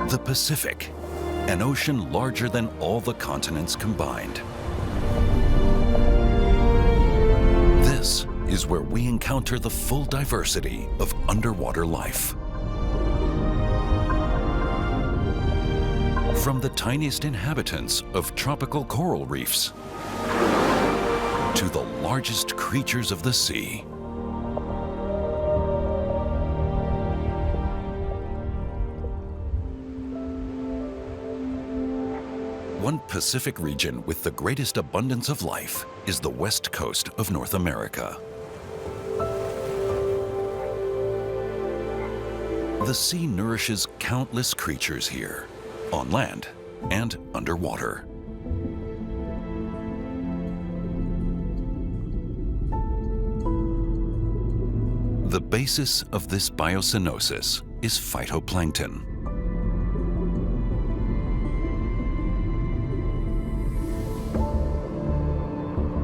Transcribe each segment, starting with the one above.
The Pacific, an ocean larger than all the continents combined. This is where we encounter the full diversity of underwater life. From the tiniest inhabitants of tropical coral reefs to the largest creatures of the sea. One Pacific region with the greatest abundance of life is the west coast of North America. The sea nourishes countless creatures here, on land and underwater. The basis of this biocenosis is phytoplankton.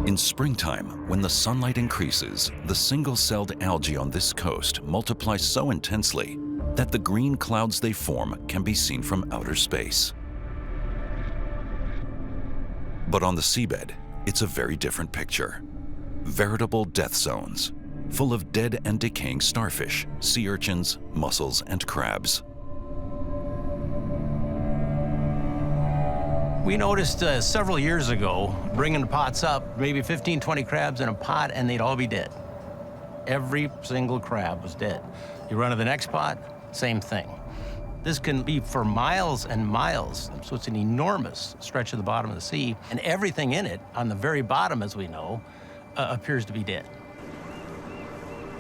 In springtime, when the sunlight increases, the single-celled algae on this coast multiply so intensely that the green clouds they form can be seen from outer space. But on the seabed, it's a very different picture. Veritable death zones, full of dead and decaying starfish, sea urchins, mussels, and crabs. We noticed several years ago, bringing the pots up, maybe 15, 20 crabs in a pot, and they'd all be dead. Every single crab was dead. You run to the next pot, same thing. This can be for miles and miles, so it's an enormous stretch of the bottom of the sea, and everything in it, on the very bottom, as we know, appears to be dead.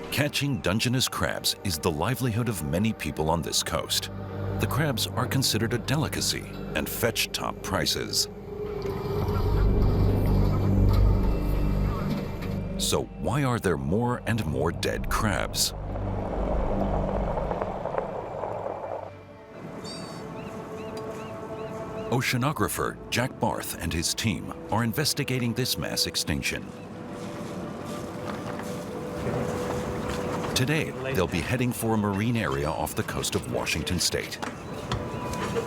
Catching Dungeness crabs is the livelihood of many people on this coast. The crabs are considered a delicacy and fetch top prices. So why are there more and more dead crabs? Oceanographer Jack Barth and his team are investigating this mass extinction. Today, they'll be heading for a marine area off the coast of Washington State.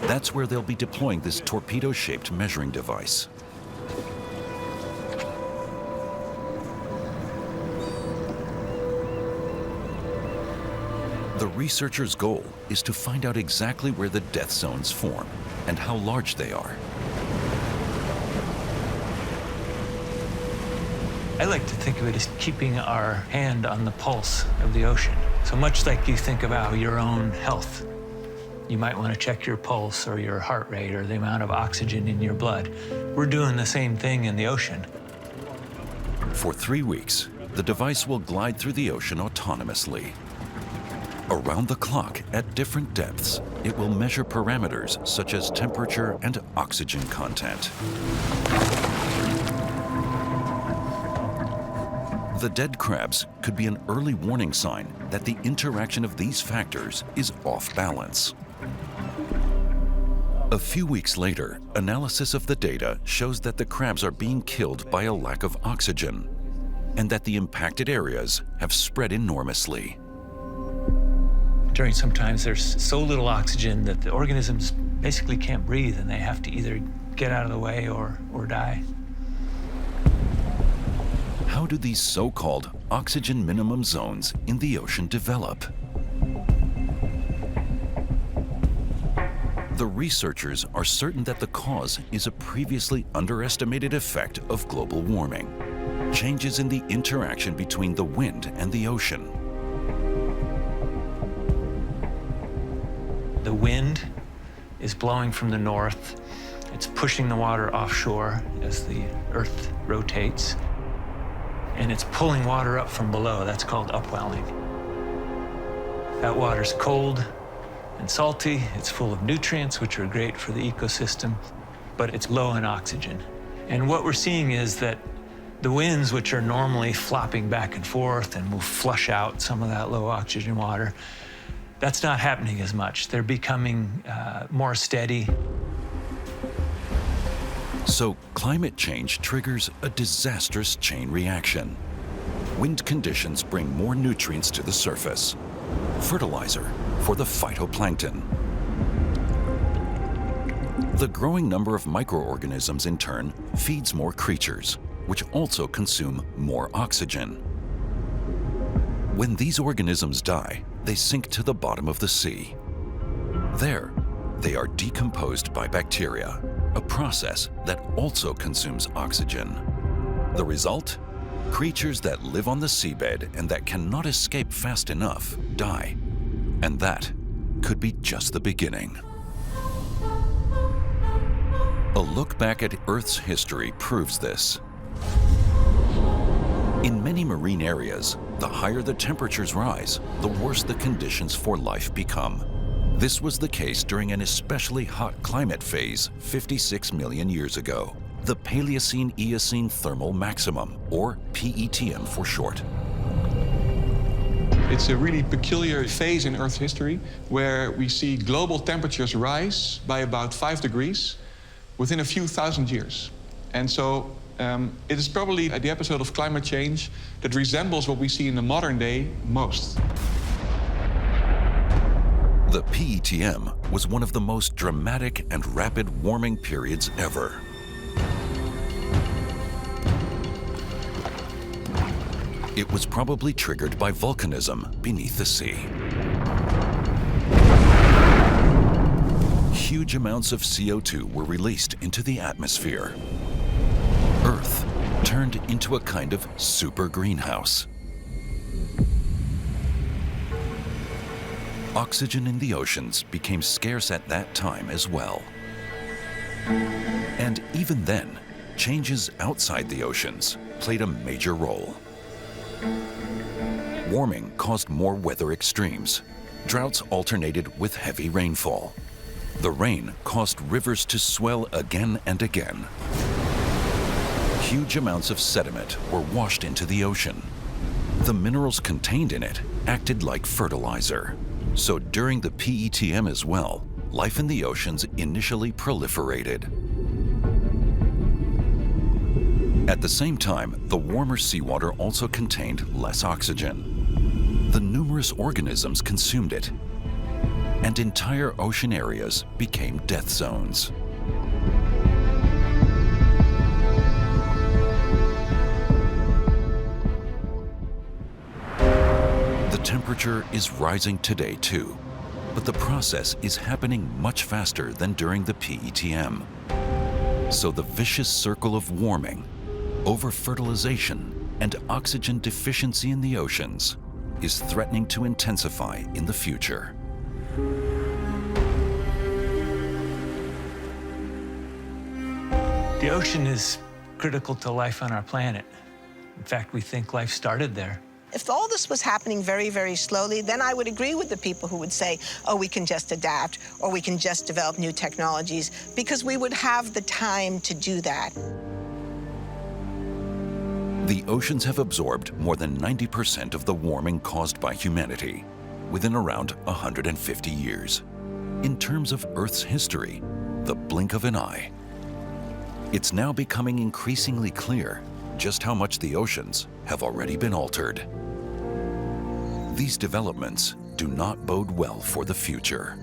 That's where they'll be deploying this torpedo-shaped measuring device. The researchers' goal is to find out exactly where the death zones form and how large they are. I like to think of it as keeping our hand on the pulse of the ocean. So much like you think about your own health. You might want to check your pulse or your heart rate or the amount of oxygen in your blood. We're doing the same thing in the ocean. For 3 weeks, the device will glide through the ocean autonomously. Around the clock, at different depths, it will measure parameters such as temperature and oxygen content. The dead crabs could be an early warning sign that the interaction of these factors is off balance. A few weeks later, analysis of the data shows that the crabs are being killed by a lack of oxygen, and that the impacted areas have spread enormously. During some times, there's so little oxygen that the organisms basically can't breathe, and they have to either get out of the way or die. How do these so-called oxygen minimum zones in the ocean develop? The researchers are certain that the cause is a previously underestimated effect of global warming, changes in the interaction between the wind and the ocean. The wind is blowing from the north. It's pushing the water offshore as the Earth rotates. And it's pulling water up from below. That's called upwelling. That water's cold and salty. It's full of nutrients, which are great for the ecosystem, but it's low in oxygen. And what we're seeing is that the winds, which are normally flopping back and forth and will flush out some of that low oxygen water, that's not happening as much. They're becoming more steady. So climate change triggers a disastrous chain reaction. Wind conditions bring more nutrients to the surface, fertilizer for the phytoplankton. The growing number of microorganisms, in turn, feeds more creatures, which also consume more oxygen. When these organisms die, they sink to the bottom of the sea. There, they are decomposed by bacteria, a process that also consumes oxygen. The result? Creatures that live on the seabed and that cannot escape fast enough die. And that could be just the beginning. A look back at Earth's history proves this. In many marine areas, the higher the temperatures rise, the worse the conditions for life become. This was the case during an especially hot climate phase 56 million years ago, the Paleocene-Eocene thermal maximum, or PETM for short. It's a really peculiar phase in Earth's history where we see global temperatures rise by about 5 degrees within a few thousand years. And so it is probably the episode of climate change that resembles what we see in the modern day most. The PETM was one of the most dramatic and rapid warming periods ever. It was probably triggered by volcanism beneath the sea. Huge amounts of CO2 were released into the atmosphere. Earth turned into a kind of super greenhouse. Oxygen in the oceans became scarce at that time as well. And even then, changes outside the oceans played a major role. Warming caused more weather extremes. Droughts alternated with heavy rainfall. The rain caused rivers to swell again and again. Huge amounts of sediment were washed into the ocean. The minerals contained in it acted like fertilizer. So during the PETM as well, life in the oceans initially proliferated. At the same time, the warmer seawater also contained less oxygen. The numerous organisms consumed it, and entire ocean areas became death zones. The temperature is rising today too, but the process is happening much faster than during the PETM. So the vicious circle of warming, over-fertilization, and oxygen deficiency in the oceans is threatening to intensify in the future. The ocean is critical to life on our planet. In fact, we think life started there. If all this was happening very, very slowly, then I would agree with the people who would say, oh, we can just adapt, or we can just develop new technologies, because we would have the time to do that. The oceans have absorbed more than 90% of the warming caused by humanity within around 150 years. In terms of Earth's history, the blink of an eye. It's now becoming increasingly clear just how much the oceans have already been altered. These developments do not bode well for the future.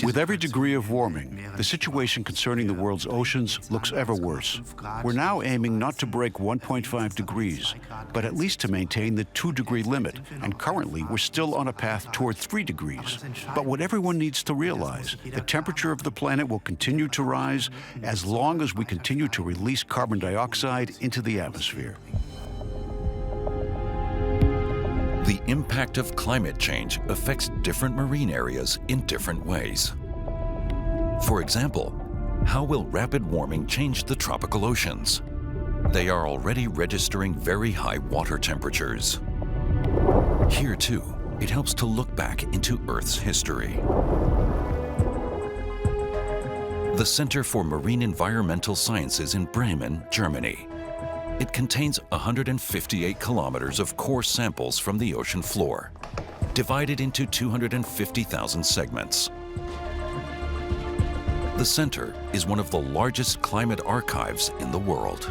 With every degree of warming, the situation concerning the world's oceans looks ever worse. We're now aiming not to break 1.5 degrees, but at least to maintain the 2-degree limit, and currently we're still on a path toward 3 degrees. But what everyone needs to realize, the temperature of the planet will continue to rise as long as we continue to release carbon dioxide into the atmosphere. The impact of climate change affects different marine areas in different ways. For example, how will rapid warming change the tropical oceans? They are already registering very high water temperatures. Here too, it helps to look back into Earth's history. The Center for Marine Environmental Sciences in Bremen, Germany. It contains 158 kilometers of core samples from the ocean floor, divided into 250,000 segments. The center is one of the largest climate archives in the world.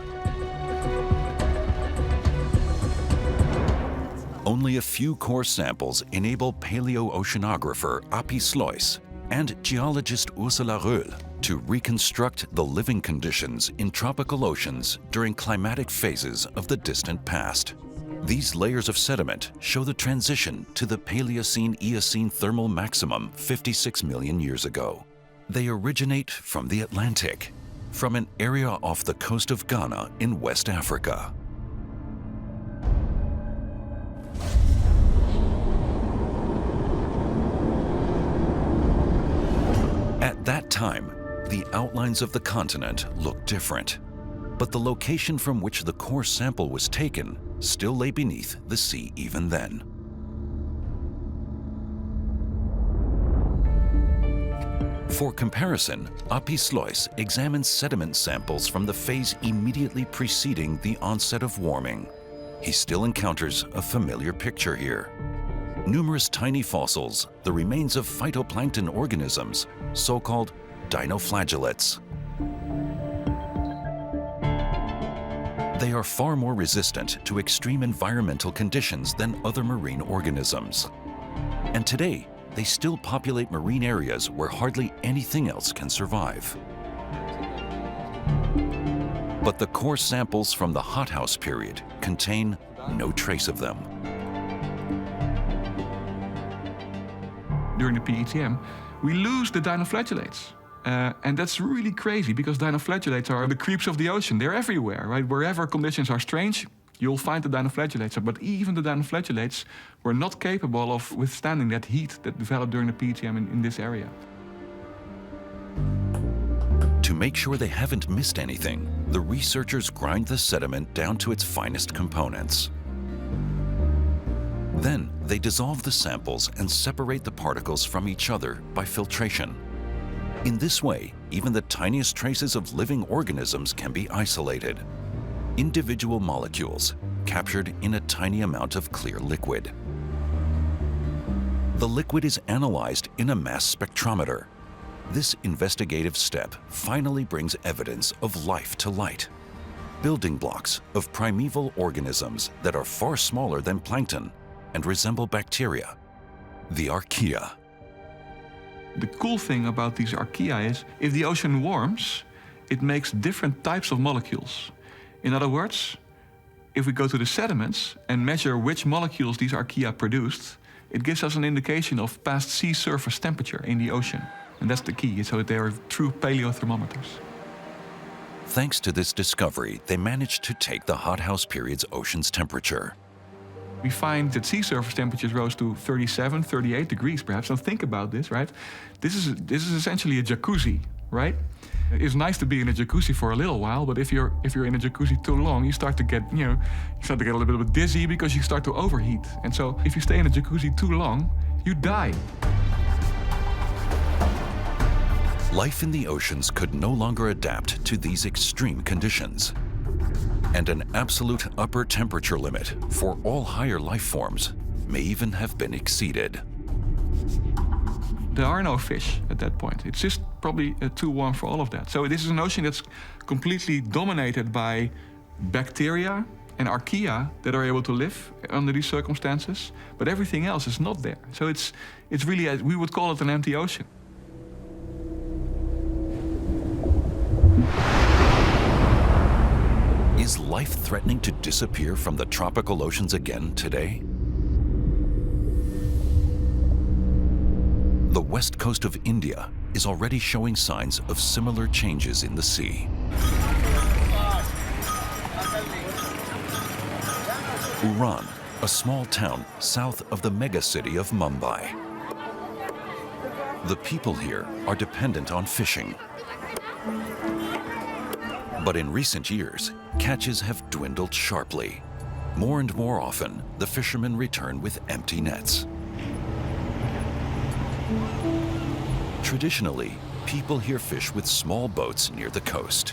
Only a few core samples enable paleoceanographer Api Slois and geologist Ursula Röhl to reconstruct the living conditions in tropical oceans during climatic phases of the distant past. These layers of sediment show the transition to the Paleocene-Eocene thermal maximum 56 million years ago. They originate from the Atlantic, from an area off the coast of Ghana in West Africa. At that time, the outlines of the continent looked different, but the location from which the core sample was taken still lay beneath the sea even then. For comparison, Api Slois examines sediment samples from the phase immediately preceding the onset of warming. He still encounters a familiar picture here. Numerous tiny fossils, the remains of phytoplankton organisms, so-called dinoflagellates. They are far more resistant to extreme environmental conditions than other marine organisms. And today, they still populate marine areas where hardly anything else can survive. But the core samples from the Hothouse period contain no trace of them. During the PETM, we lose the dinoflagellates. And that's really crazy because dinoflagellates are the creeps of the ocean. They're everywhere, right? Wherever conditions are strange, you'll find the dinoflagellates. But even the dinoflagellates were not capable of withstanding that heat that developed during the PETM in this area. To make sure they haven't missed anything, the researchers grind the sediment down to its finest components. Then they dissolve the samples and separate the particles from each other by filtration. In this way, even the tiniest traces of living organisms can be isolated. Individual molecules captured in a tiny amount of clear liquid. The liquid is analyzed in a mass spectrometer. This investigative step finally brings evidence of life to light. Building blocks of primeval organisms that are far smaller than plankton and resemble bacteria, the archaea. The cool thing about these archaea is, if the ocean warms, it makes different types of molecules. In other words, if we go to the sediments and measure which molecules these archaea produced, it gives us an indication of past sea surface temperature in the ocean. And that's the key, so they are true paleothermometers. Thanks to this discovery, they managed to take the Hothouse period's ocean's temperature. We find that sea surface temperatures rose to 37, 38 degrees perhaps. Now think about this, right? This is essentially a jacuzzi, right? It's nice to be in a jacuzzi for a little while, but if you're in a jacuzzi too long, you start to get a little bit dizzy because you start to overheat. And so if you stay in a jacuzzi too long, you die. Life in the oceans could no longer adapt to these extreme conditions. And an absolute upper temperature limit for all higher life forms may even have been exceeded. There are no fish at that point. It's just probably too warm for all of that. So this is an ocean that's completely dominated by bacteria and archaea that are able to live under these circumstances, but everything else is not there. So it's really, we would call it an empty ocean. Is life threatening to disappear from the tropical oceans again today? The west coast of India is already showing signs of similar changes in the sea. Uran, a small town south of the megacity of Mumbai. The people here are dependent on fishing. But in recent years, catches have dwindled sharply. More and more often, the fishermen return with empty nets. Traditionally, people here fish with small boats near the coast.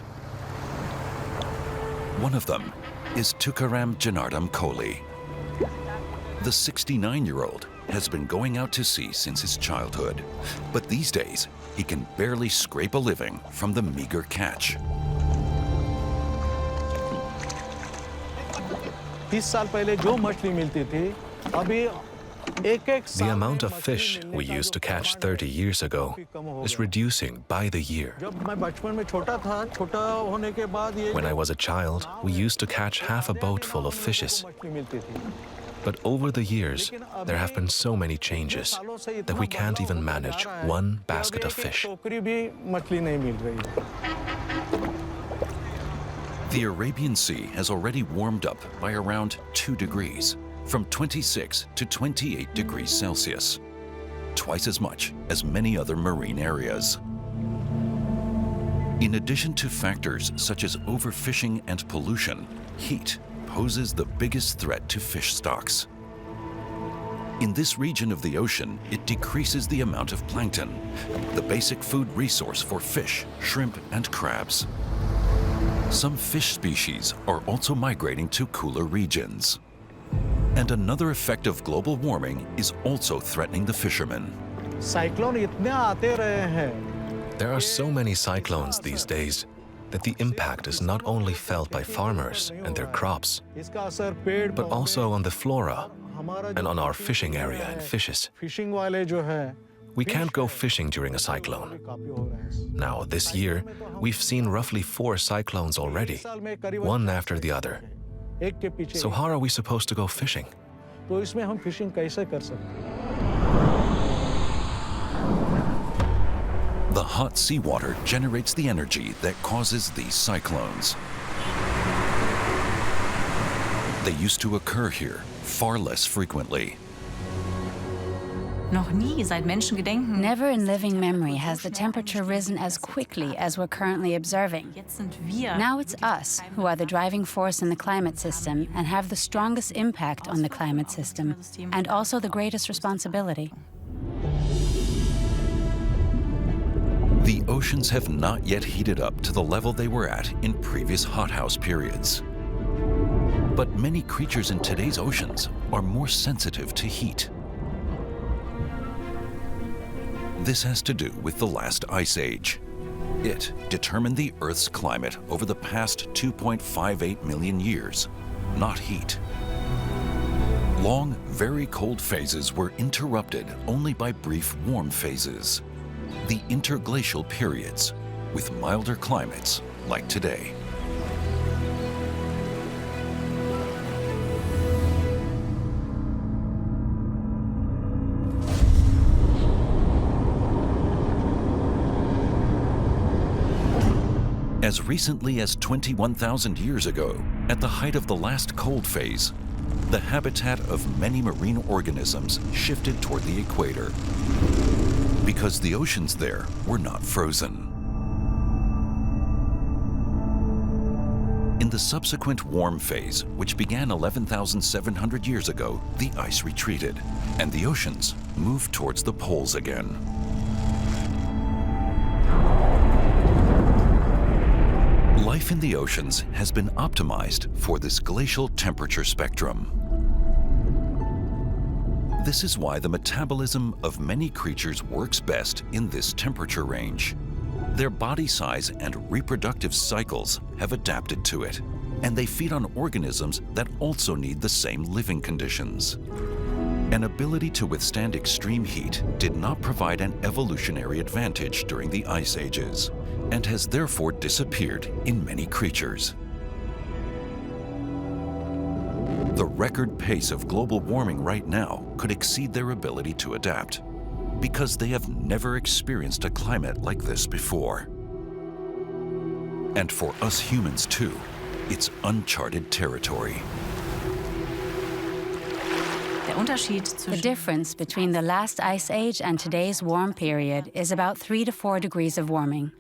One of them is Tukaram Janardam Kohli. The 69-year-old has been going out to sea since his childhood, but these days, he can barely scrape a living from the meager catch. 30 साल पहले जो मछली मिलती थी, अभी The amount of fish we used to catch 30 years ago is reducing by the year. When I was a child, we used to catch half a boat full of fishes. But over the years, there have been so many changes that we can't even manage one basket of fish. The Arabian Sea has already warmed up by around 2 degrees, from 26 to 28 degrees Celsius, twice as much as many other marine areas. In addition to factors such as overfishing and pollution, heat poses the biggest threat to fish stocks. In this region of the ocean, it decreases the amount of plankton, the basic food resource for fish, shrimp, and crabs. Some fish species are also migrating to cooler regions. And another effect of global warming is also threatening the fishermen. There are so many cyclones these days that the impact is not only felt by farmers and their crops, but also on the flora and on our fishing area and fishes. We can't go fishing during a cyclone. Now, this year, we've seen roughly 4 cyclones already, one after the other. So how are we supposed to go fishing? The hot seawater generates the energy that causes these cyclones. They used to occur here far less frequently. Never in living memory has the temperature risen as quickly as we're currently observing. Now it's us who are the driving force in the climate system and have the strongest impact on the climate system, and also the greatest responsibility. The oceans have not yet heated up to the level they were at in previous hothouse periods. But many creatures in today's oceans are more sensitive to heat. This has to do with the last ice age. It determined the Earth's climate over the past 2.58 million years, not heat. Long, very cold phases were interrupted only by brief warm phases, the interglacial periods, with milder climates like today. As recently as 21,000 years ago, at the height of the last cold phase, the habitat of many marine organisms shifted toward the equator because the oceans there were not frozen. In the subsequent warm phase, which began 11,700 years ago, the ice retreated, and the oceans moved towards the poles again. Life in the oceans has been optimized for this glacial temperature spectrum. This is why the metabolism of many creatures works best in this temperature range. Their body size and reproductive cycles have adapted to it, and they feed on organisms that also need the same living conditions. An ability to withstand extreme heat did not provide an evolutionary advantage during the ice ages, and has therefore disappeared in many creatures. The record pace of global warming right now could exceed their ability to adapt, because they have never experienced a climate like this before. And for us humans too, it's uncharted territory. The difference between the last ice age and today's warm period is about 3 to 4 degrees of warming.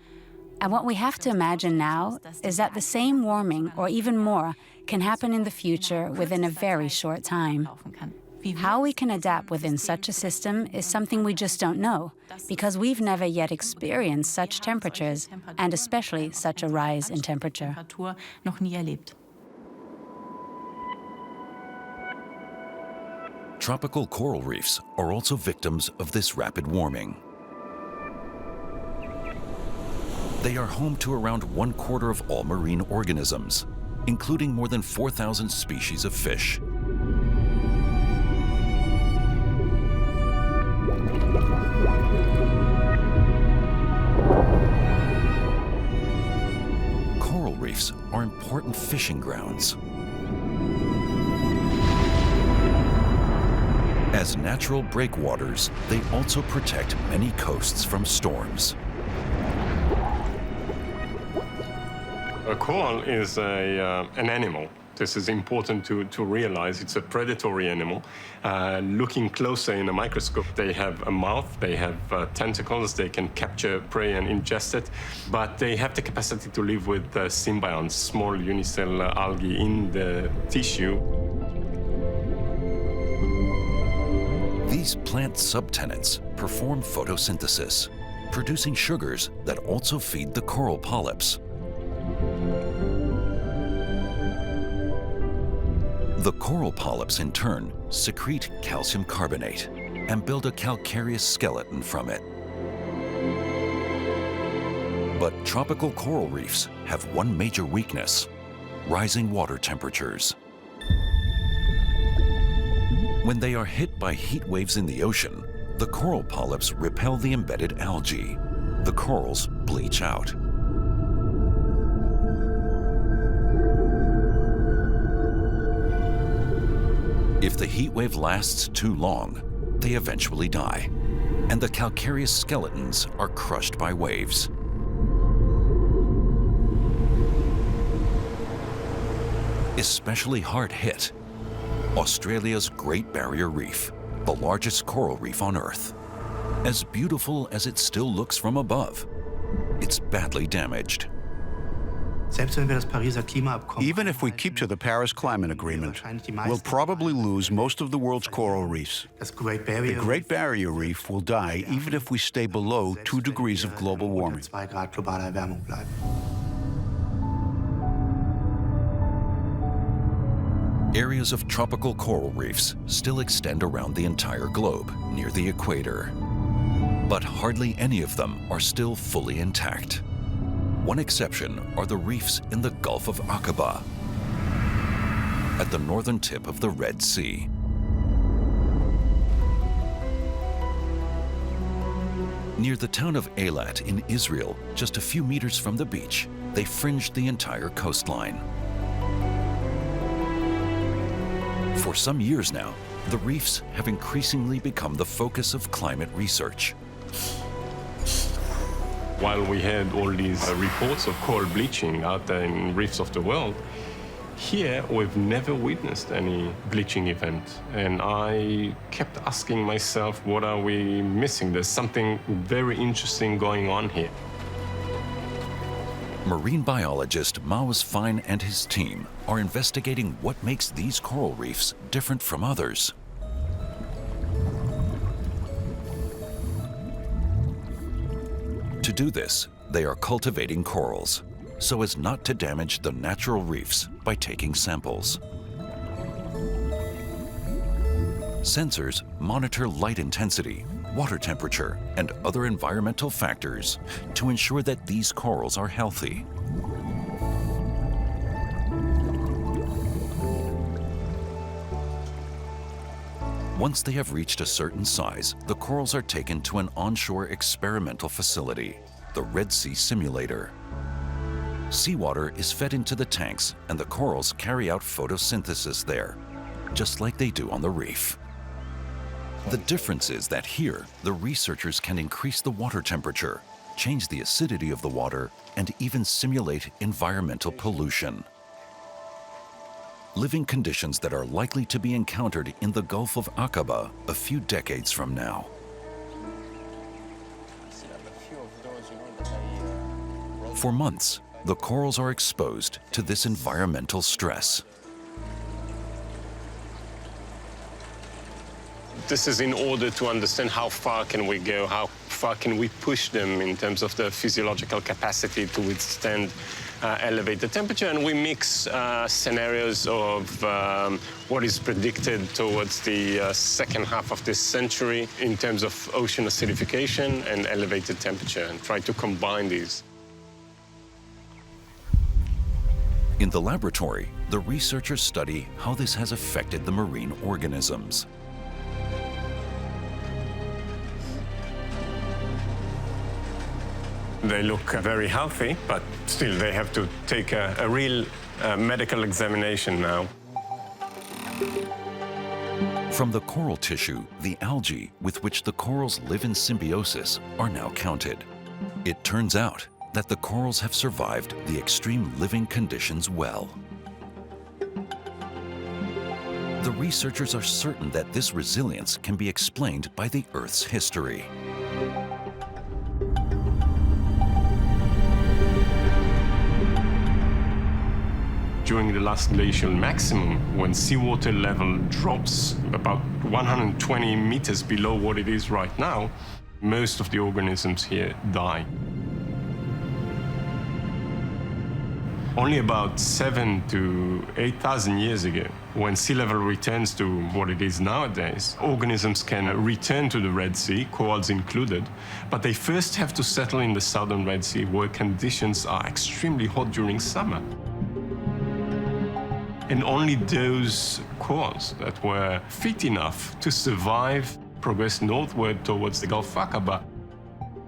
And what we have to imagine now is that the same warming, or even more, can happen in the future within a very short time. How we can adapt within such a system is something we just don't know, because we've never yet experienced such temperatures, and especially such a rise in temperature. Tropical coral reefs are also victims of this rapid warming. They are home to around 1/4 of all marine organisms, including more than 4,000 species of fish. important fishing grounds. As natural breakwaters, they also protect many coasts from storms. A coral is an animal. This is important to realize. It's a predatory animal. Looking closer in a microscope, they have a mouth, they have tentacles, they can capture prey and ingest it, but they have the capacity to live with symbionts, small unicellular algae in the tissue. These plant subtenants perform photosynthesis, producing sugars that also feed the coral polyps. The coral polyps, in turn, secrete calcium carbonate and build a calcareous skeleton from it. But tropical coral reefs have one major weakness: rising water temperatures. When they are hit by heat waves in the ocean, the coral polyps repel the embedded algae. The corals bleach out. If the heat wave lasts too long, they eventually die, and the calcareous skeletons are crushed by waves. Especially hard hit, Australia's Great Barrier Reef, the largest coral reef on Earth. As beautiful as it still looks from above, it's badly damaged. Even if we keep to the Paris Climate Agreement, we'll probably lose most of the world's coral reefs. The Great Barrier Reef will die even if we stay below 2 degrees of global warming. Areas of tropical coral reefs still extend around the entire globe, near the equator. But hardly any of them are still fully intact. One exception are the reefs in the Gulf of Akaba, at the northern tip of the Red Sea. Near the town of Eilat in Israel, just a few meters from the beach, they fringed the entire coastline. For some years now, the reefs have increasingly become the focus of climate research. While we had all these reports of coral bleaching out there in reefs of the world, here we've never witnessed any bleaching event. And I kept asking myself, what are we missing? There's something very interesting going on here. Marine biologist Maoz Fine and his team are investigating what makes these coral reefs different from others. To do this, they are cultivating corals so as not to damage the natural reefs by taking samples. Sensors monitor light intensity, water temperature, and other environmental factors to ensure that these corals are healthy. Once they have reached a certain size, the corals are taken to an onshore experimental facility, the Red Sea Simulator. Seawater is fed into the tanks, and the corals carry out photosynthesis there, just like they do on the reef. The difference is that here, the researchers can increase the water temperature, change the acidity of the water, and even simulate environmental pollution. Living conditions that are likely to be encountered in the Gulf of Akaba a few decades from now. For months, the corals are exposed to this environmental stress. This is in order to understand how far can we go, how far can we push them in terms of the physiological capacity to withstand elevated temperature. And we mix scenarios of what is predicted towards the second half of this century in terms of ocean acidification and elevated temperature, and try to combine these. In the laboratory, the researchers study how this has affected the marine organisms. They look very healthy, but still they have to take a real medical examination now. From the coral tissue, the algae with which the corals live in symbiosis are now counted. It turns out that the corals have survived the extreme living conditions well. The researchers are certain that this resilience can be explained by the Earth's history. During the last glacial maximum, when seawater level drops about 120 meters below what it is right now, most of the organisms here die. Only about 7,000 to 8,000 years ago, when sea level returns to what it is nowadays, organisms can return to the Red Sea, corals included, but they first have to settle in the southern Red Sea, where conditions are extremely hot during summer. And only those corals that were fit enough to survive progressed northward towards the Gulf of Akaba.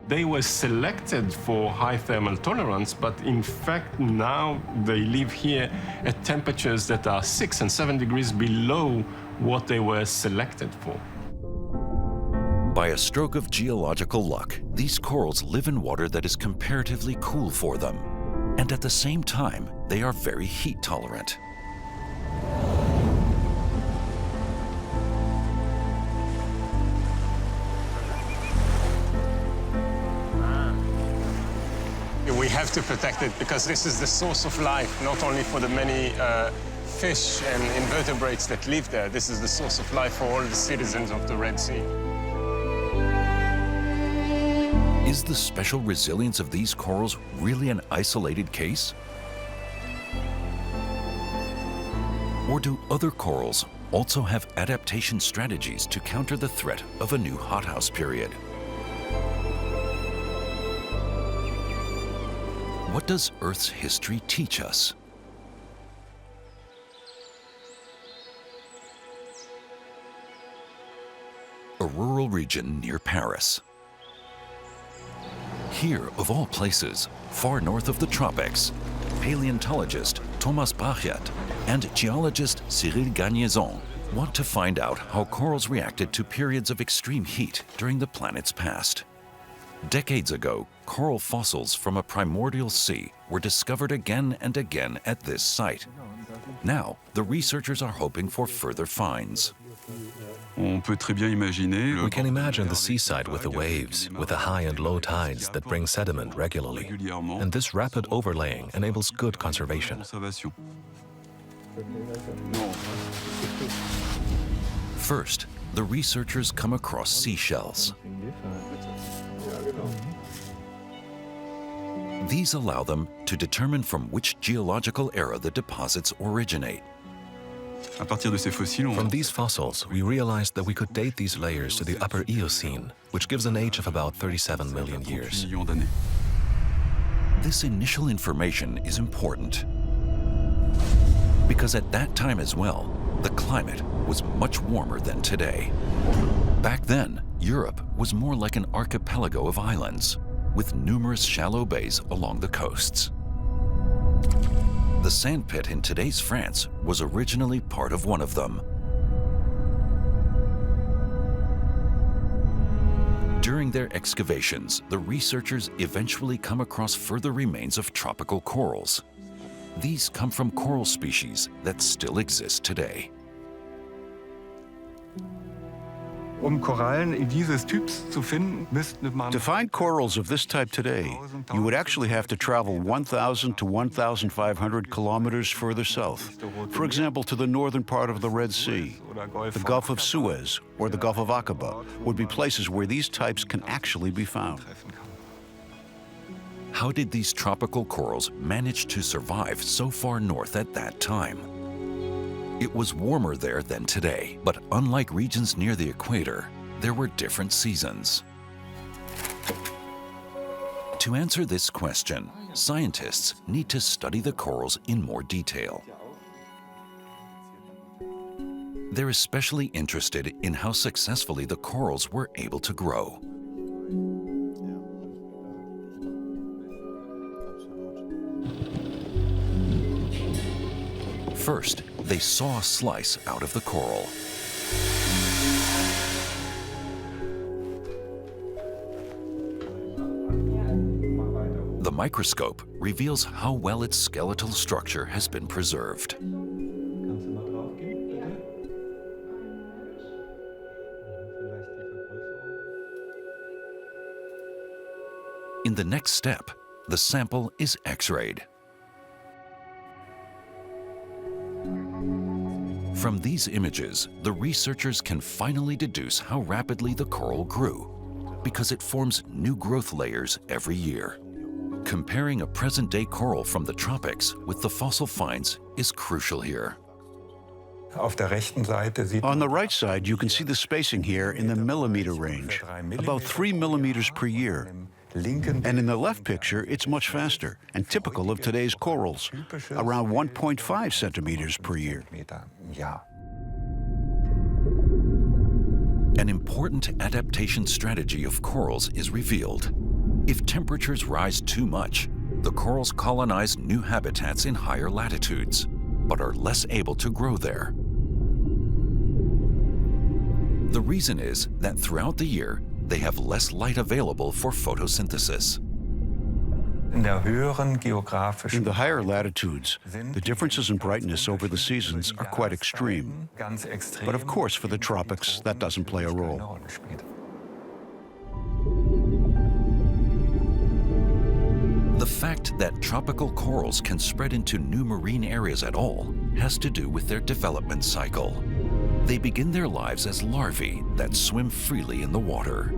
They were selected for high thermal tolerance, but in fact now they live here at temperatures that are 6 and 7 degrees below what they were selected for. By a stroke of geological luck, these corals live in water that is comparatively cool for them. And at the same time, they are very heat tolerant. We have to protect it because this is the source of life, not only for the many fish and invertebrates that live there. This is the source of life for all the citizens of the Red Sea. Is the special resilience of these corals really an isolated case? Or do other corals also have adaptation strategies to counter the threat of a new hothouse period? What does Earth's history teach us? A rural region near Paris. Here, of all places, far north of the tropics, paleontologist Thomas Bachet and geologist Cyril Gagnaison want to find out how corals reacted to periods of extreme heat during the planet's past. Decades ago, coral fossils from a primordial sea were discovered again and again at this site. Now, the researchers are hoping for further finds. We can imagine the seaside with the waves, with the high and low tides that bring sediment regularly. And this rapid overlaying enables good conservation. First, the researchers come across seashells. These allow them to determine from which geological era the deposits originate. From these fossils, we realized that we could date these layers to the Upper Eocene, which gives an age of about 37 million years. This initial information is important because at that time as well, the climate was much warmer than today. Back then, Europe was more like an archipelago of islands, with numerous shallow bays along the coasts. The sandpit in today's France was originally part of one of them. During their excavations, the researchers eventually come across further remains of tropical corals. These come from coral species that still exist today. To find corals of this type today, you would actually have to travel 1,000 to 1,500 kilometers further south. For example, to the northern part of the Red Sea, the Gulf of Suez, or the Gulf of Akaba would be places where these types can actually be found. How did these tropical corals manage to survive so far north at that time? It was warmer there than today, but unlike regions near the equator, there were different seasons. To answer this question, scientists need to study the corals in more detail. They're especially interested in how successfully the corals were able to grow. First, they saw a slice out of the coral. The microscope reveals how well its skeletal structure has been preserved. In the next step, the sample is X-rayed. From these images, the researchers can finally deduce how rapidly the coral grew, because it forms new growth layers every year. Comparing a present-day coral from the tropics with the fossil finds is crucial here. On the right side, you can see the spacing here in the millimeter range, about 3 millimeters per year. And in the left picture, it's much faster and typical of today's corals, around 1.5 centimeters per year. An important adaptation strategy of corals is revealed. If temperatures rise too much, the corals colonize new habitats in higher latitudes, but are less able to grow there. The reason is that throughout the year, they have less light available for photosynthesis. In the higher latitudes, the differences in brightness over the seasons are quite extreme. But of course, for the tropics, that doesn't play a role. The fact that tropical corals can spread into new marine areas at all has to do with their development cycle. They begin their lives as larvae that swim freely in the water.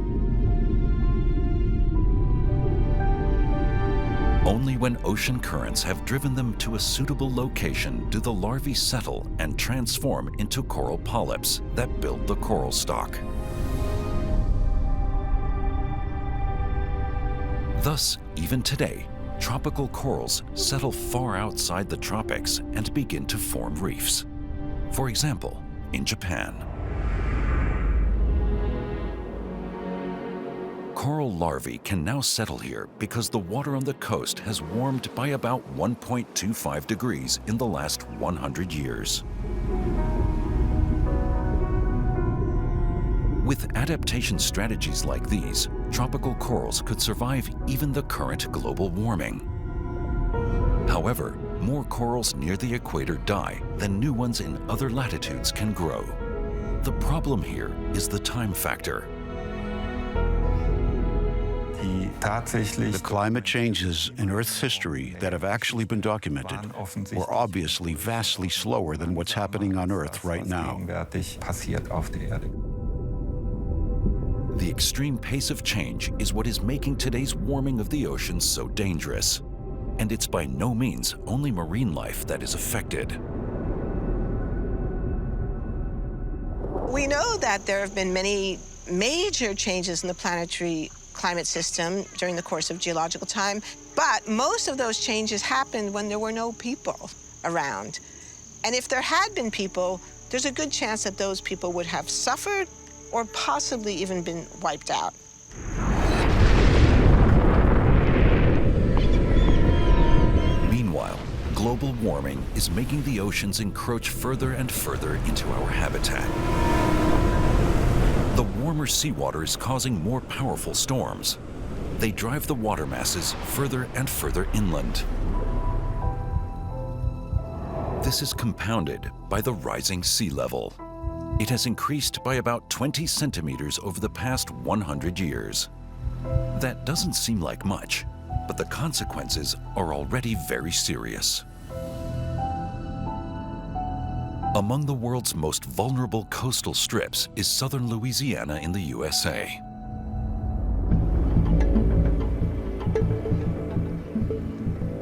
Only when ocean currents have driven them to a suitable location do the larvae settle and transform into coral polyps that build the coral stock. Thus, even today, tropical corals settle far outside the tropics and begin to form reefs. For example, in Japan. Coral larvae can now settle here because the water on the coast has warmed by about 1.25 degrees in the last 100 years. With adaptation strategies like these, tropical corals could survive even the current global warming. However, more corals near the equator die than new ones in other latitudes can grow. The problem here is the time factor. The climate changes in Earth's history that have actually been documented were obviously vastly slower than what's happening on Earth right now. The extreme pace of change is what is making today's warming of the oceans so dangerous. And it's by no means only marine life that is affected. We know that there have been many major changes in the planetary climate system during the course of geological time, but most of those changes happened when there were no people around. And if there had been people, there's a good chance that those people would have suffered or possibly even been wiped out. Meanwhile, global warming is making the oceans encroach further and further into our habitat. The warmer seawater is causing more powerful storms. They drive the water masses further and further inland. This is compounded by the rising sea level. It has increased by about 20 centimeters over the past 100 years. That doesn't seem like much, but the consequences are already very serious. Among the world's most vulnerable coastal strips is southern Louisiana in the USA.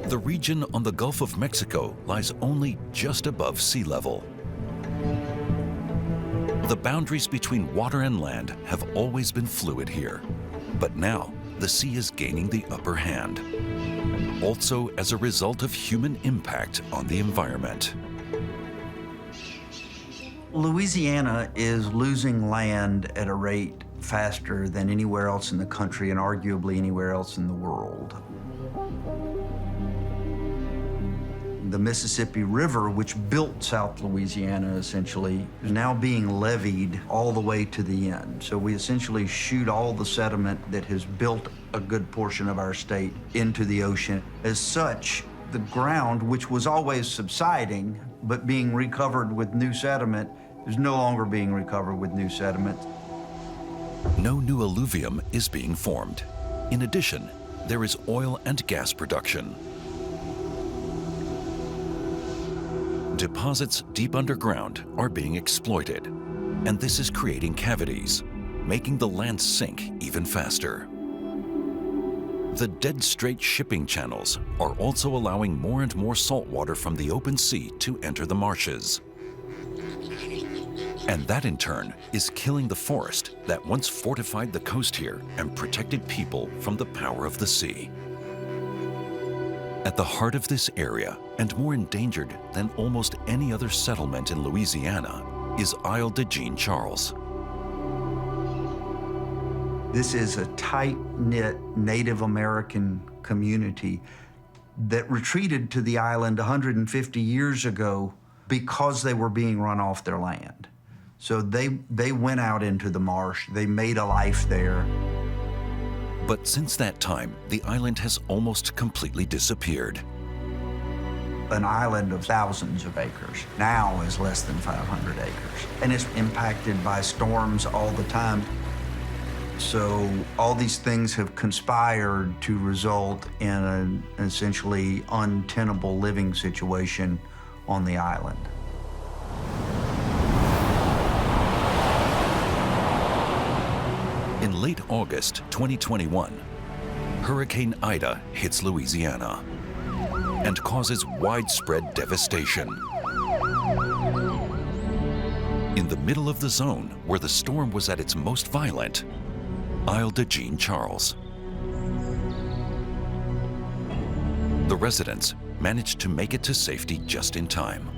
The region on the Gulf of Mexico lies only just above sea level. The boundaries between water and land have always been fluid here, but now the sea is gaining the upper hand, also as a result of human impact on the environment. Louisiana is losing land at a rate faster than anywhere else in the country and arguably anywhere else in the world. the Mississippi River, which built South Louisiana essentially, is now being leveed all the way to the end. So we essentially shoot all the sediment that has built a good portion of our state into the ocean. As such, the ground, which was always subsiding, but being recovered with new sediment, is no longer being recovered with new sediment. No new alluvium is being formed. In addition, there is oil and gas production. Deposits deep underground are being exploited, and this is creating cavities, making the land sink even faster. The dead-straight shipping channels are also allowing more and more salt water from the open sea to enter the marshes. And that, in turn, is killing the forest that once fortified the coast here and protected people from the power of the sea. At the heart of this area, and more endangered than almost any other settlement in Louisiana, is Isle de Jean Charles. This is a tight-knit Native American community that retreated to the island 150 years ago because they were being run off their land. So they went out into the marsh, they made a life there. But since that time, the island has almost completely disappeared. An island of thousands of acres now is less than 500 acres. And it's impacted by storms all the time. So all these things have conspired to result in an essentially untenable living situation on the island. In late August 2021, Hurricane Ida hits Louisiana and causes widespread devastation. In the middle of the zone where the storm was at its most violent, Isle de Jean Charles. The residents managed to make it to safety just in time.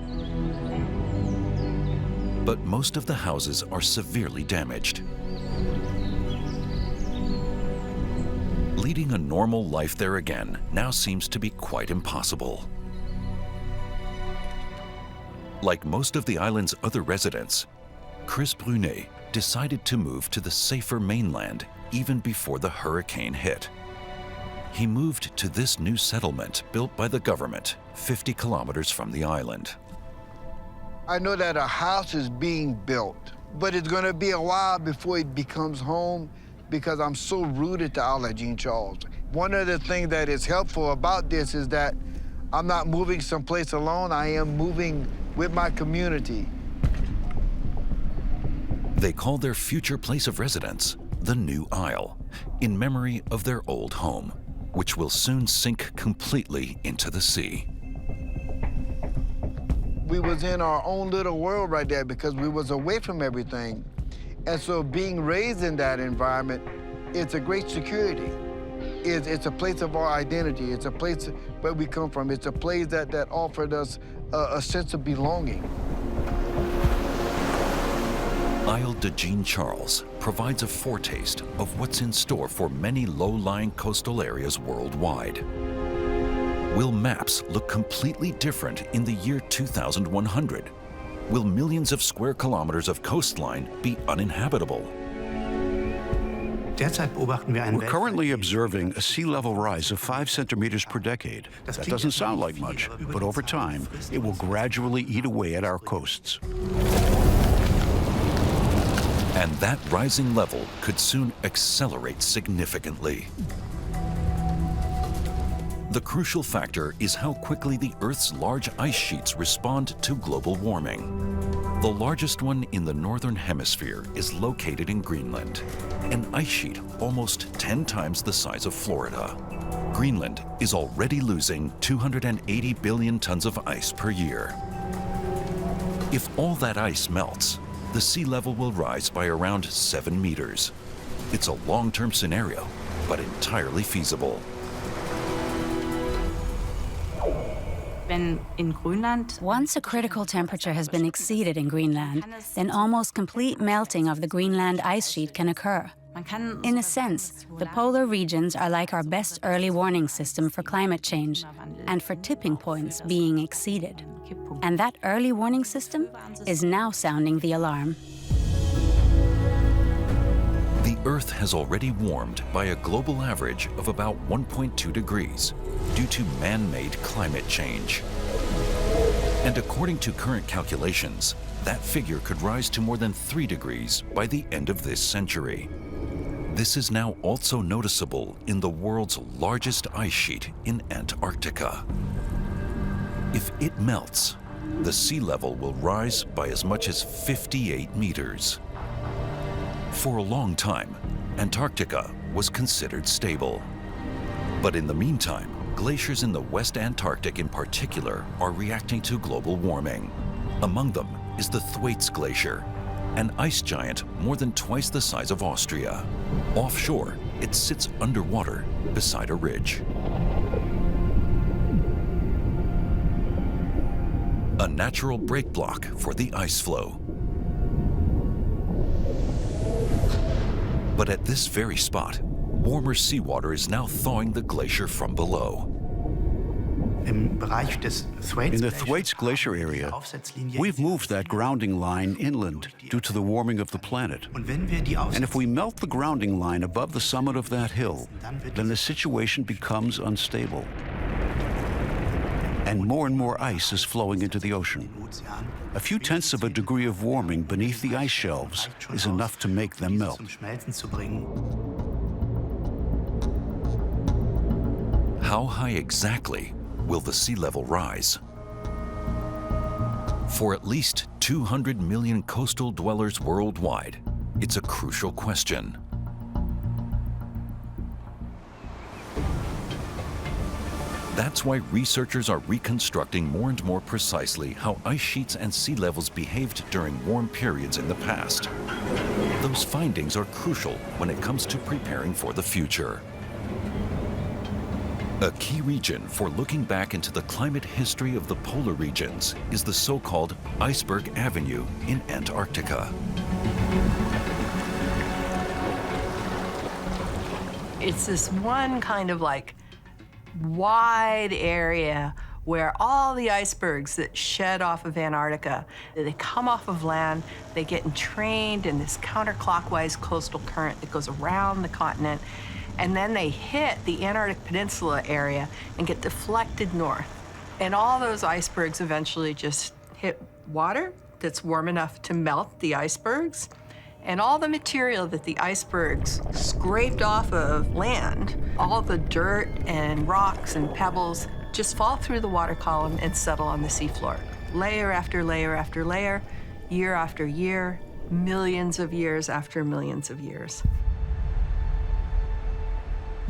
But most of the houses are severely damaged. Leading a normal life there again now seems to be quite impossible. Like most of the island's other residents, Chris Brunet decided to move to the safer mainland even before the hurricane hit. He moved to this new settlement built by the government 50 kilometers from the island. I know that a house is being built, but it's gonna be a while before it becomes home because I'm so rooted to Isle de Jean Charles. One of the things that is helpful about this is that I'm not moving someplace alone, I am moving with my community. They call their future place of residence the New Isle, in memory of their old home, which will soon sink completely into the sea. We was in our own little world right there because we was away from everything. And so being raised in that environment, it's a great security. It's a place of our identity. It's a place where we come from. It's a place that offered us a sense of belonging. Isle de Jean Charles provides a foretaste of what's in store for many low-lying coastal areas worldwide. Will maps look completely different in the year 2100? Will millions of square kilometers of coastline be uninhabitable? We're currently observing a sea level rise of 5 centimeters per decade. That doesn't sound like much, but over time, it will gradually eat away at our coasts. And that rising level could soon accelerate significantly. The crucial factor is how quickly the Earth's large ice sheets respond to global warming. The largest one in the northern hemisphere is located in Greenland, an ice sheet almost 10 times the size of Florida. Greenland is already losing 280 billion tons of ice per year. If all that ice melts, the sea level will rise by around 7 meters. It's a long-term scenario, but entirely feasible. Once a critical temperature has been exceeded in Greenland, then almost complete melting of the Greenland ice sheet can occur. In a sense, the polar regions are like our best early warning system for climate change and for tipping points being exceeded. And that early warning system is now sounding the alarm. The Earth has already warmed by a global average of about 1.2 degrees due to man-made climate change. And according to current calculations, that figure could rise to more than 3 degrees by the end of this century. This is now also noticeable in the world's largest ice sheet in Antarctica. If it melts, the sea level will rise by as much as 58 meters. For a long time, Antarctica was considered stable. But in the meantime, glaciers in the West Antarctic in particular are reacting to global warming. Among them is the Thwaites Glacier, an ice giant more than twice the size of Austria. Offshore, it sits underwater beside a ridge. A natural break block for the ice flow. But at this very spot, warmer seawater is now thawing the glacier from below. In the Thwaites Glacier area, we've moved that grounding line inland due to the warming of the planet. And if we melt the grounding line above the summit of that hill, then the situation becomes unstable. And more ice is flowing into the ocean. A few tenths of a degree of warming beneath the ice shelves is enough to make them melt. How high exactly will the sea level rise? For at least 200 million coastal dwellers worldwide, it's a crucial question. That's why researchers are reconstructing more and more precisely how ice sheets and sea levels behaved during warm periods in the past. Those findings are crucial when it comes to preparing for the future. A key region for looking back into the climate history of the polar regions is the so-called Iceberg Avenue in Antarctica. It's this one kind of like wide area where all the icebergs that shed off of Antarctica, they come off of land, they get entrained in this counterclockwise coastal current that goes around the continent, and then they hit the Antarctic Peninsula area and get deflected north. And all those icebergs eventually just hit water that's warm enough to melt the icebergs. And all the material that the icebergs scraped off of land, all the dirt and rocks and pebbles, just fall through the water column and settle on the seafloor. Layer after layer after layer, year after year, millions of years after millions of years.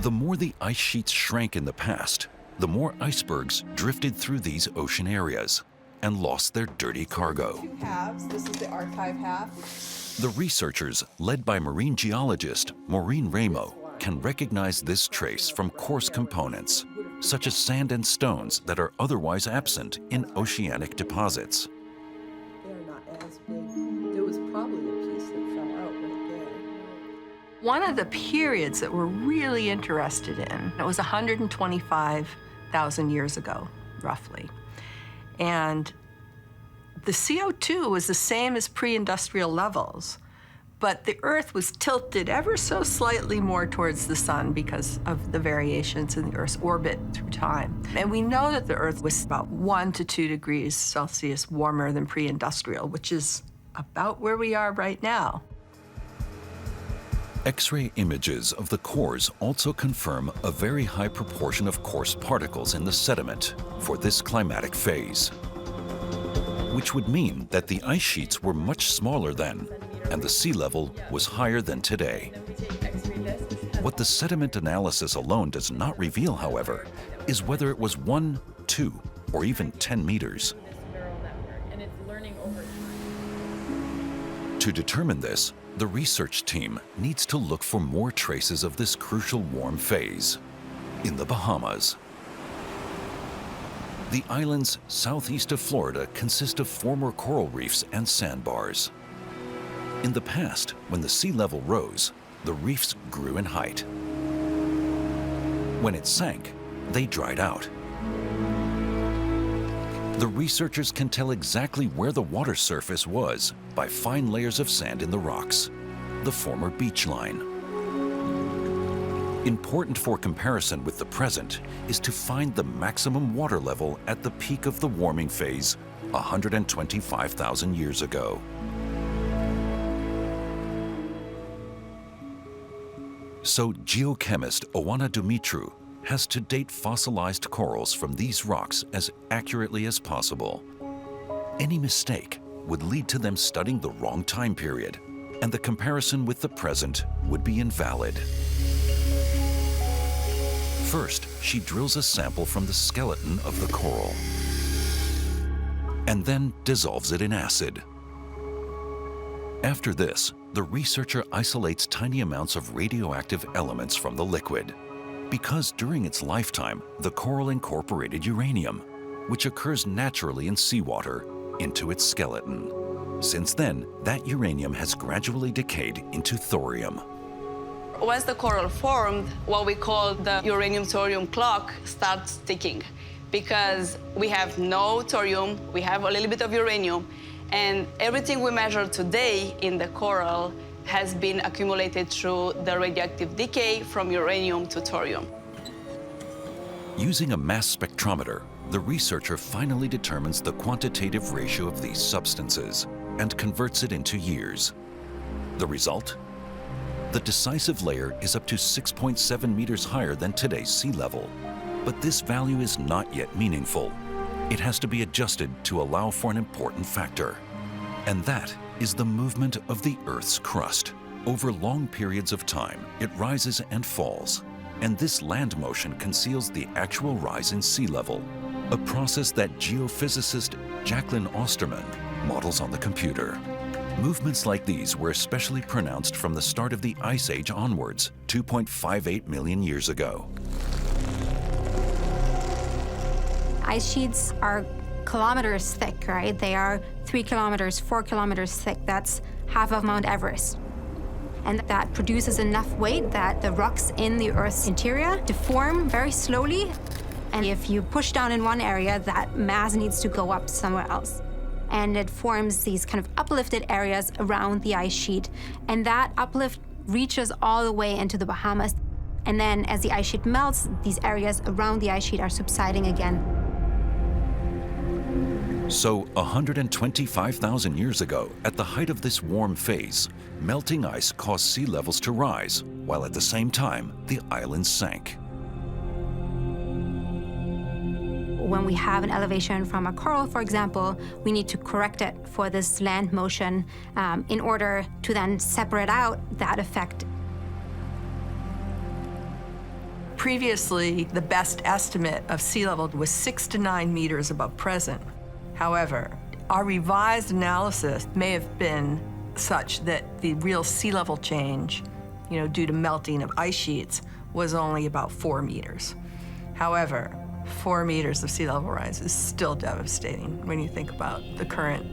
The more the ice sheets shrank in the past, the more icebergs drifted through these ocean areas and lost their dirty cargo. 2 halves. This is the archive half. The researchers, led by marine geologist Maureen Ramo, can recognize this trace from coarse components, such as sand and stones that are otherwise absent in oceanic deposits. They're not as big. There was probably a piece that fell out right there. One of the periods that we're really interested in, it was 125,000 years ago, roughly. And the CO2 was the same as pre-industrial levels, but the Earth was tilted ever so slightly more towards the sun because of the variations in the Earth's orbit through time. And we know that the Earth was about 1 to 2 degrees Celsius warmer than pre-industrial, which is about where we are right now. X-ray images of the cores also confirm a very high proportion of coarse particles in the sediment for this climatic phase, which would mean that the ice sheets were much smaller then, and the sea level was higher than today. What the sediment analysis alone does not reveal, however, is whether it was 1, 2, or even 10 meters. To determine this, the research team needs to look for more traces of this crucial warm phase in the Bahamas. The islands southeast of Florida consist of former coral reefs and sandbars. In the past, when the sea level rose, the reefs grew in height. When it sank, they dried out. The researchers can tell exactly where the water surface was by fine layers of sand in the rocks, the former beach line. Important for comparison with the present is to find the maximum water level at the peak of the warming phase 125,000 years ago. So geochemist Oana Dumitru has to date fossilized corals from these rocks as accurately as possible. Any mistake would lead to them studying the wrong time period, and the comparison with the present would be invalid. First, she drills a sample from the skeleton of the coral, and then dissolves it in acid. After this, the researcher isolates tiny amounts of radioactive elements from the liquid, because during its lifetime, the coral incorporated uranium, which occurs naturally in seawater, into its skeleton. Since then, that uranium has gradually decayed into thorium. Once the coral formed, what we call the uranium-thorium clock starts ticking, because we have no thorium, we have a little bit of uranium, and everything we measure today in the coral has been accumulated through the radioactive decay from uranium to thorium. Using a mass spectrometer, the researcher finally determines the quantitative ratio of these substances and converts it into years. The result? The decisive layer is up to 6.7 meters higher than today's sea level. But this value is not yet meaningful. It has to be adjusted to allow for an important factor. And that is the movement of the Earth's crust. Over long periods of time, it rises and falls. And this land motion conceals the actual rise in sea level, a process that geophysicist Jacqueline Osterman models on the computer. Movements like these were especially pronounced from the start of the Ice Age onwards, 2.58 million years ago. Ice sheets are kilometers thick, right? They are 3 kilometers, 4 kilometers thick. That's half of Mount Everest. And that produces enough weight that the rocks in the Earth's interior deform very slowly. And if you push down in one area, that mass needs to go up somewhere else. And it forms these kind of uplifted areas around the ice sheet. And that uplift reaches all the way into the Bahamas. And then as the ice sheet melts, these areas around the ice sheet are subsiding again. So 125,000 years ago, at the height of this warm phase, melting ice caused sea levels to rise, while at the same time, the islands sank. When we have an elevation from a coral, for example, we need to correct it for this land motion in order to then separate out that effect. Previously, the best estimate of sea level was 6 to 9 meters above present. However, our revised analysis may have been such that the real sea level change, due to melting of ice sheets, was only about 4 meters. However, 4 meters of sea level rise is still devastating when you think about the current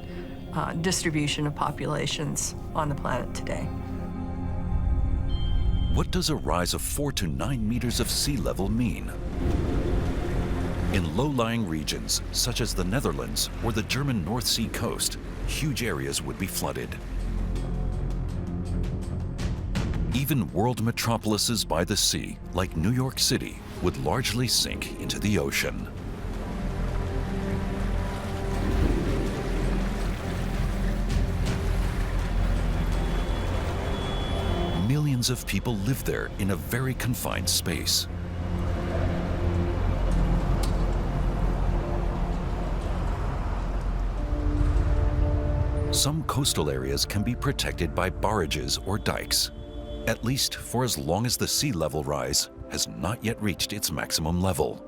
distribution of populations on the planet today. What does a rise of 4 to 9 meters of sea level mean? In low-lying regions, such as the Netherlands or the German North Sea coast, huge areas would be flooded. Even world metropolises by the sea, like New York City, would largely sink into the ocean. Millions of people live there in a very confined space. Some coastal areas can be protected by barrages or dikes, at least for as long as the sea level rise has not yet reached its maximum level.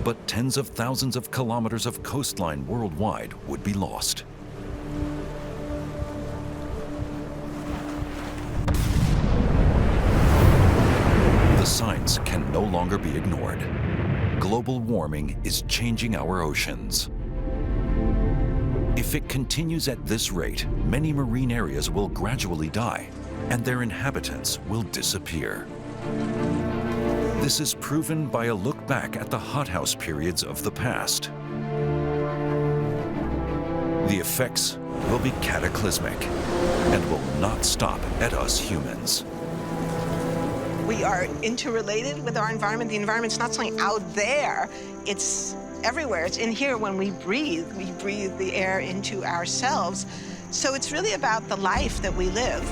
But tens of thousands of kilometers of coastline worldwide would be lost. The signs can no longer be ignored. Global warming is changing our oceans. If If it continues at this rate, many marine areas will gradually die, and their inhabitants will disappear. This is proven by a look back at the hothouse periods of the past. The effects will be cataclysmic and will not stop at us humans. We are interrelated with our environment. The environment's not something out there, it's everywhere. It's in here when we breathe. We breathe the air into ourselves. So it's really about the life that we live.